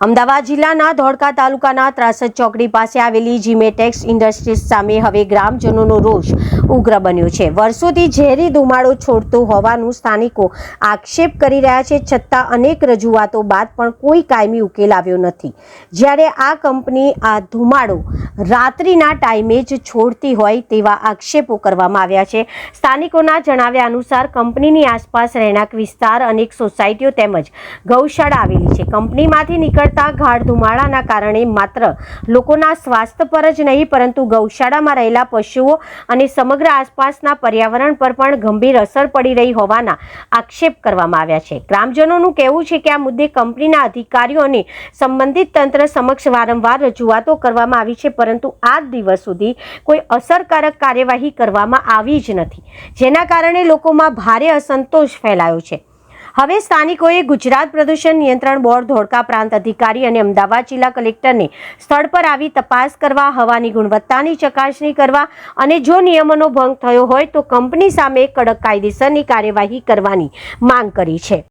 અમદાવાદ જિલ્લાના ધોળકા તાલુકાના ત્રાસદ ચોકડી પાસે આવેલી જીમેટેક્સ ઇન્ડસ્ટ્રીઝ સામે હવે ગ્રામજનોનો રોષ ઉગ્ર બન્યો છે। વર્ષોથી ઝેરી ધુમાડો છોડતું હોવાનું સ્થાનિકો આક્ષેપ કરી રહ્યા છે, છતાં અનેક રજૂઆતો બાદ પણ કોઈ કાયમી ઉકેલ આવ્યો નથી। જ્યારે આ કંપની આ ધુમાડો રાત્રિના ટાઈમે જ છોડતી હોય તેવા આક્ષેપો કરવામાં આવ્યા છે। સ્થાનિકોના જણાવ્યા અનુસાર કંપનીની આસપાસ રહેણાંક વિસ્તાર, અનેક સોસાયટીઓ તેમજ ગૌશાળા આવેલી છે। કંપનીમાંથી નીકળતા ગાઢ ધુમાડાના કારણે માત્ર લોકોના સ્વાસ્થ્ય પર જ નહીં પરંતુ ગૌશાળામાં રહેલા પશુઓ અને સમગ્ર આસપાસના પર્યાવરણ પર પણ ગંભીર અસર પડી રહી હોવાના આક્ષેપ કરવામાં આવ્યા છે। ગ્રામજનોનું કહેવું છે કે આ મુદ્દે કંપનીના અધિકારીઓ અને સંબંધિત તંત્ર સમક્ષ વારંવાર રજૂઆતો કરવામાં આવી છે, પરંતુ આજ દિવસ સુધી કોઈ અસરકારક કાર્યવાહી કરવામાં આવી જ નથી, જેના કારણે લોકોમાં ભારે અસંતોષ ફેલાયો છે। હવે સ્થાનિકોએ ગુજરાત પ્રદૂષણ નિયંત્રણ બોર્ડ, ધોળકા પ્રાંત અધિકારી અને અમદાવાદ જિલ્લા કલેક્ટરને સ્થળ પર આવી તપાસ કરવા, હવાની ગુણવત્તાની ચકાસણી કરવા અને જો નિયમોનો ભંગ થયો હોય તો કંપની સામે કડક કાયદેસરની કાર્યવાહી કરવાની માંગ કરી છે।